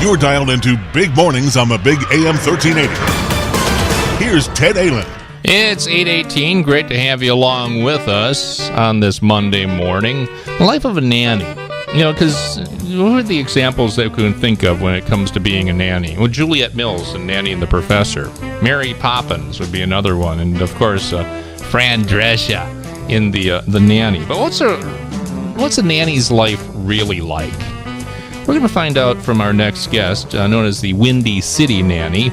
You're dialed into Big Mornings on the Big AM 1380. Here's Ted Ehlen. It's 8:18. Great to have you along with us on this Monday morning. The life of a nanny. You know, because what are the examples that we can think of when it comes to being a nanny? Well, Juliet Mills in Nanny and the Professor. Mary Poppins would be another one. And, of course, Fran Drescher in the Nanny. But what's a nanny's life really like? We're going to find out from our next guest, known as the Windy City Nanny.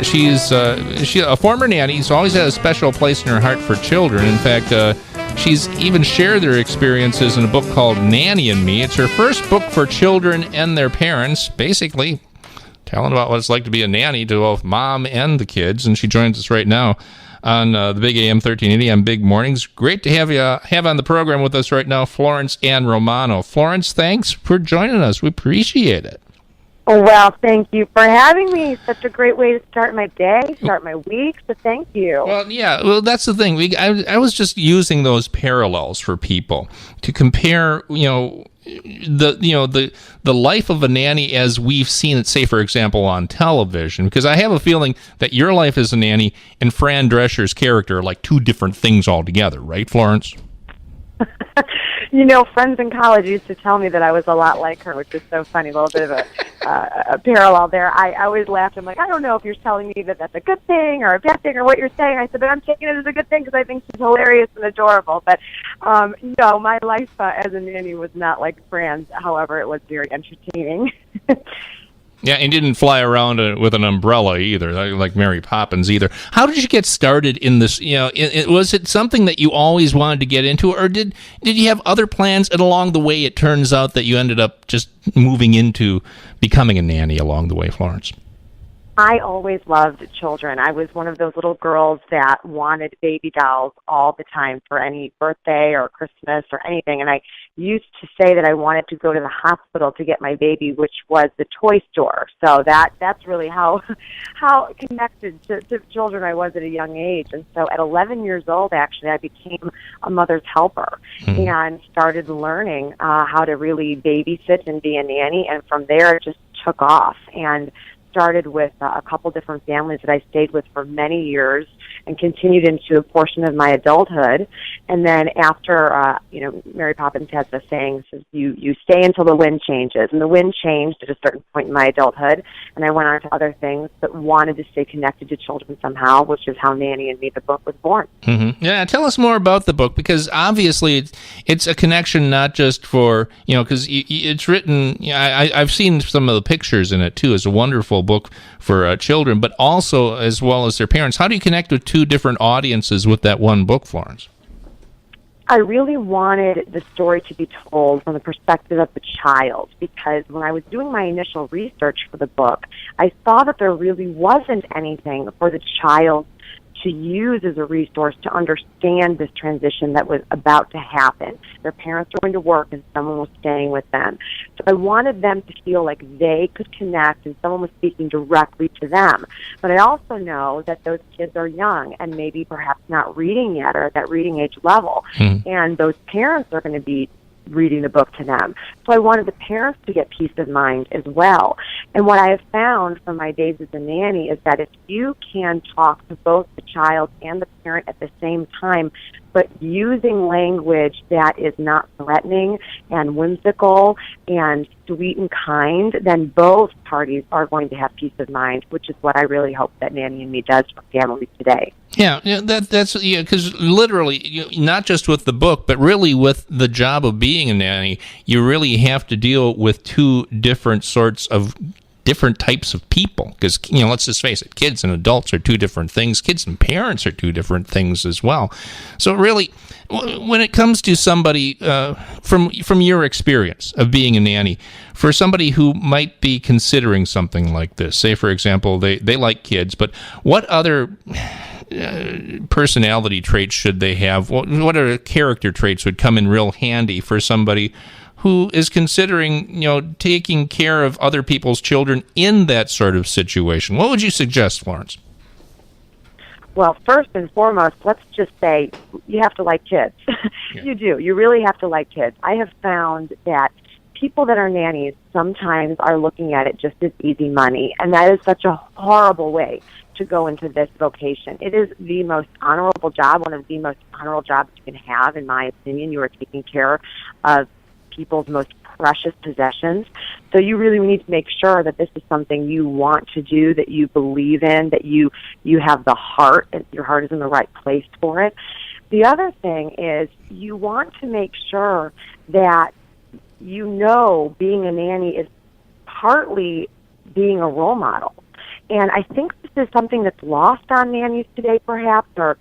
She's a former nanny, so always had a special place in her heart for children. In fact, she's even shared their experiences in a book called Nanny Me. It's her first book for children and their parents, basically telling about what it's like to be a nanny to both mom and the kids. And she joins us right now on the Big AM 1380 on Big Mornings. Great to have on the program with us right now, Florence Ann Romano. Florence, thanks for joining us. We appreciate it. Well, thank you for having me. Such a great way to start my day, start my week, so thank you. Well, yeah, that's the thing. I was just using those parallels for people to compare, the life of a nanny as we've seen it, say, for example, on television, because I have a feeling that your life as a nanny and Fran Drescher's character are like two different things altogether, right, Florence? Friends in college used to tell me that I was a lot like her, which is so funny, a little bit of a parallel there. I always laughed. I'm like, I don't know if you're telling me that that's a good thing or a bad thing or what you're saying. I said, but I'm taking it as a good thing because I think she's hilarious and adorable. But, no, my life as a nanny was not like Fran's. However, it was very entertaining. Yeah, and didn't fly around with an umbrella either, like Mary Poppins either. How did you get started in this? Was it something that you always wanted to get into, or did you have other plans? And along the way, it turns out that you ended up just moving into becoming a nanny along the way, Florence. I always loved children. I was one of those little girls that wanted baby dolls all the time for any birthday or Christmas or anything. And I used to say that I wanted to go to the hospital to get my baby, which was the toy store. So that's really how connected to children I was at a young age. And so at 11 years old, actually, I became a mother's helper and started learning how to really babysit and be a nanny. And from there, it just took off. And started with a couple different families that I stayed with for many years and continued into a portion of my adulthood. And then after, Mary Poppins has the saying, says, you stay until the wind changes. And the wind changed at a certain point in my adulthood, and I went on to other things, but wanted to stay connected to children somehow, which is how Nanny and Me, the book, was born. Mm-hmm. Yeah, tell us more about the book, because obviously it's a connection not just for, because it's written, I've seen some of the pictures in it too. It's a wonderful book for children, but also as well as their parents. How do you connect with two different audiences with that one book, Florence? I really wanted the story to be told from the perspective of the child, because when I was doing my initial research for the book, I saw that there really wasn't anything for the child to use as a resource to understand this transition that was about to happen. Their parents were going to work and someone was staying with them. So I wanted them to feel like they could connect and someone was speaking directly to them. But I also know that those kids are young and maybe perhaps not reading yet or at that reading age level. And those parents are going to be reading the book to them. So I wanted the parents to get peace of mind as well. And what I have found from my days as a nanny is that if you can talk to both the child and the parent at the same time, but using language that is not threatening and whimsical and sweet and kind, then both parties are going to have peace of mind, which is what I really hope that Nanny and Me does for families today. Yeah, that's because literally, not just with the book, but really with the job of being a nanny, you really have to deal with two different sorts of different types of people, because let's just face it, kids and adults are two different things. Kids and parents are two different things as well. So really, when it comes to somebody from your experience of being a nanny, for somebody who might be considering something like this, say for example they like kids, but what other personality traits should they have? What other character traits would come in real handy for somebody who is considering, taking care of other people's children in that sort of situation? What would you suggest, Florence? Well, first and foremost, let's just say you have to like kids. Yeah. You do. You really have to like kids. I have found that people that are nannies sometimes are looking at it just as easy money, and that is such a horrible way to go into this vocation. It is the most honorable job, one of the most honorable jobs you can have, in my opinion. You are taking care of people's most precious possessions. So you really need to make sure that this is something you want to do, that you believe in, that you have the heart, and your heart is in the right place for it. The other thing is you want to make sure that being a nanny is partly being a role model. And I think this is something that's lost on nannies today, perhaps, or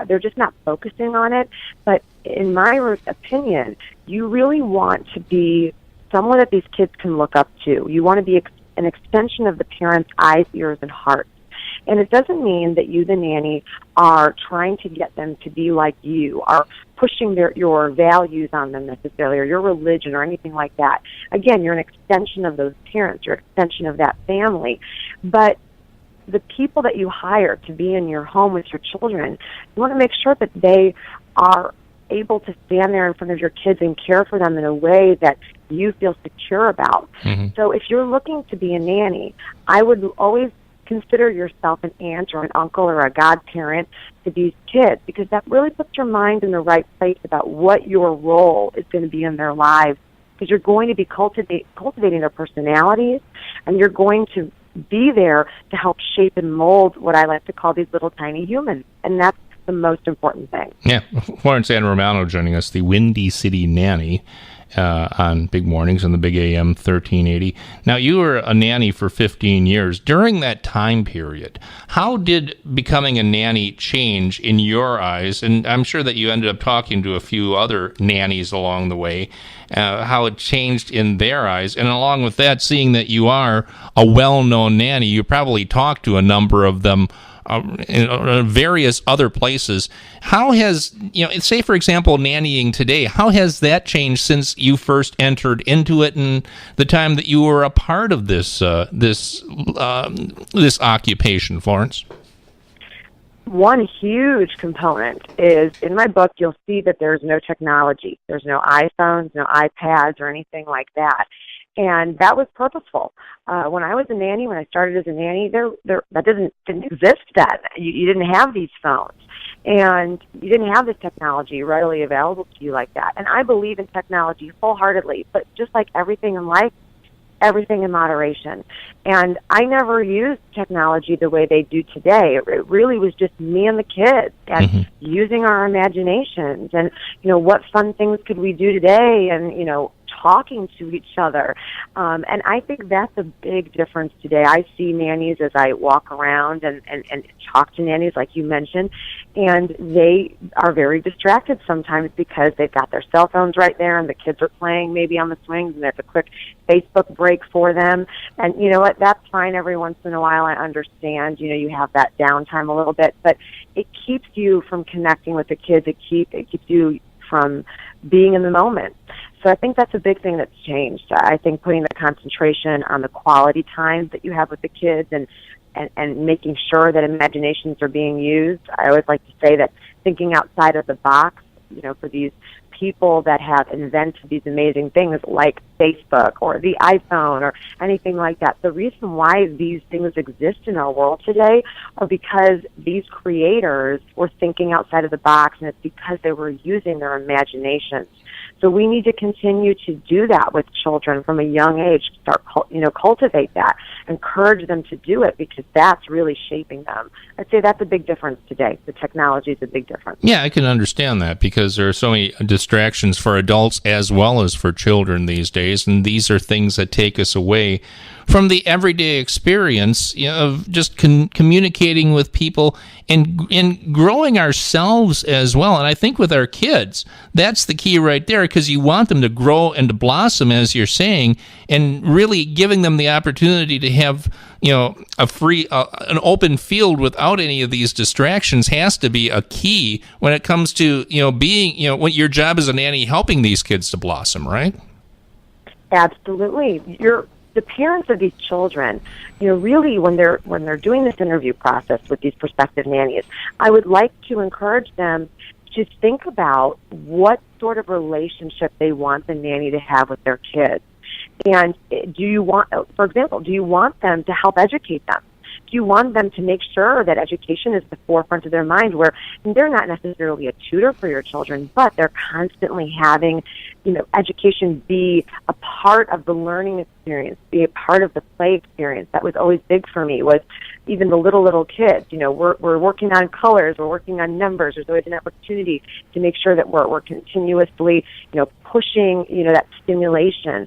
they're just not focusing on it. But in my opinion, you really want to be someone that these kids can look up to. You want to be an extension of the parents' eyes, ears, and hearts. And it doesn't mean that you, the nanny, are trying to get them to be like you, are pushing your values on them necessarily, or your religion, or anything like that. Again, you're an extension of those parents, you're an extension of that family. But the people that you hire to be in your home with your children, you want to make sure that they are able to stand there in front of your kids and care for them in a way that you feel secure about. Mm-hmm. So if you're looking to be a nanny, I would always consider yourself an aunt or an uncle or a godparent to these kids, because that really puts your mind in the right place about what your role is going to be in their lives, because you're going to be cultivating their personalities, and you're going to be there to help shape and mold what I like to call these little tiny humans, and that's the most important thing. Yeah, Florence Romano joining us, the Windy City Nanny, on Big Mornings on the Big AM 1380. Now, you were a nanny for 15 years. During that time period, how did becoming a nanny change in your eyes? And I'm sure that you ended up talking to a few other nannies along the way, how it changed in their eyes. And along with that, seeing that you are a well-known nanny, you probably talked to a number of them in various other places. How has, say for example, nannying today, how has that changed since you first entered into it and the time that you were a part of this occupation, Florence? One huge component is, in my book, you'll see that there's no technology. There's no iPhones, no iPads, or anything like that. And that was purposeful. When I was a nanny, when I started as a nanny, that didn't exist then. You didn't have these phones, and you didn't have this technology readily available to you like that. And I believe in technology wholeheartedly, but just like everything in life, everything in moderation. And I never used technology the way they do today. It really was just me and the kids, and using our imaginations, and what fun things could we do today, and talking to each other. And I think that's a big difference today. I see nannies as I walk around and talk to nannies, like you mentioned, and they are very distracted sometimes because they've got their cell phones right there, and the kids are playing maybe on the swings, and there's a quick Facebook break for them. And you know what? That's fine every once in a while. I understand, you have that downtime a little bit, but it keeps you from connecting with the kids. It keeps you from being in the moment. So I think that's a big thing that's changed. I think putting the concentration on the quality time that you have with the kids, and making sure that imaginations are being used. I always like to say that thinking outside of the box, for these people that have invented these amazing things like Facebook or the iPhone or anything like that. The reason why these things exist in our world today are because these creators were thinking outside of the box, and it's because they were using their imaginations. So we need to continue to do that with children from a young age, start, cultivate that, encourage them to do it, because that's really shaping them. I'd say that's a big difference today. The technology is a big difference. Yeah, I can understand that, because there are so many distractions for adults as well as for children these days, and these are things that take us away from the everyday experience of just communicating with people and growing ourselves as well. And I think with our kids, that's the key right there, because you want them to grow and to blossom, as you're saying, and really giving them the opportunity to have a free, an open field without any of these distractions has to be a key when it comes to being what your job as a nanny, helping these kids to blossom, right? Absolutely. The parents of these children, really when they're doing this interview process with these prospective nannies, I would like to encourage them to think about what sort of relationship they want the nanny to have with their kids. And do you want, for example, do you want them to help educate them? Do you want them to make sure that education is the forefront of their mind, where they're not necessarily a tutor for your children, but they're constantly having, education be a part of the learning experience, be a part of the play experience? That was always big for me, was even the little kids. We're working on colors, we're working on numbers. There's always an opportunity to make sure that we're continuously, pushing, that stimulation.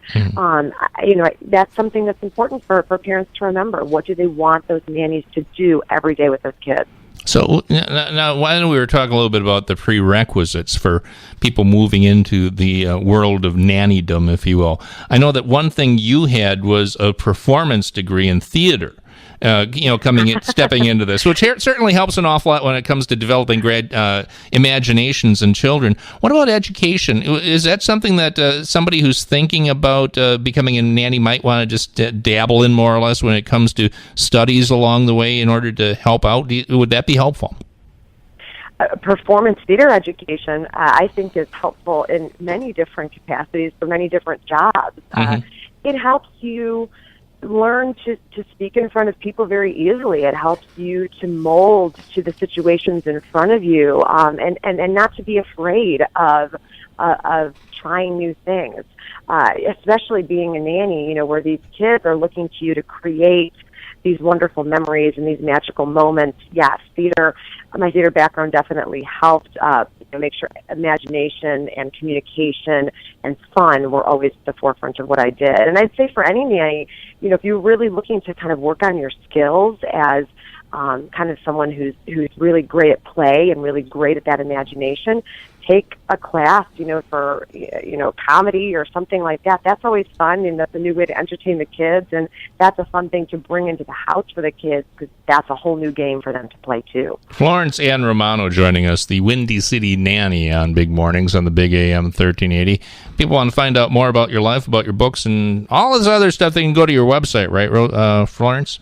That's something that's important for parents to remember. What do they want those nannies to do every day with those kids? So now, why don't we were talking a little bit about the prerequisites for people moving into the world of nannydom, if you will. I know that one thing you had was a performance degree in theater. Stepping into this, which certainly helps an awful lot when it comes to developing imaginations in children. What about education? Is that something that somebody who's thinking about becoming a nanny might want to just dabble in more or less when it comes to studies along the way in order to help out? Would that be helpful? Performance theater education, I think, is helpful in many different capacities for many different jobs. It helps you learn to speak in front of people very easily. It helps you to mold to the situations in front of you, and not to be afraid of trying new things, especially being a nanny, where these kids are looking to you to create these wonderful memories and these magical moments. Yes, my theater background definitely helped make sure imagination and communication and fun were always at the forefront of what I did. And I'd say for any nanny, if you're really looking to kind of work on your skills as kind of someone who's really great at play and really great at that imagination, take a class, for, comedy or something like that. That's always fun, and that's a new way to entertain the kids, and that's a fun thing to bring into the house for the kids, because that's a whole new game for them to play, too. Florence Ann Romano joining us, the Windy City Nanny, on Big Mornings on the Big AM 1380. People want to find out more about your life, about your books, and all this other stuff, they can go to your website, right, Florence?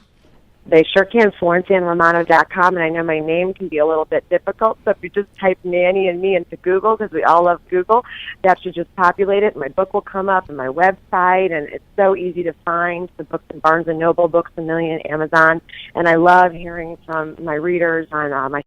They sure can, FlorenceAnnRomano.com, and I know my name can be a little bit difficult, so if you just type Nanny and me into Google, because we all love Google, that should just populate it. My book will come up, and my website, and it's so easy to find. The book's in Barnes & Noble, Books A Million, Amazon, and I love hearing from my readers on my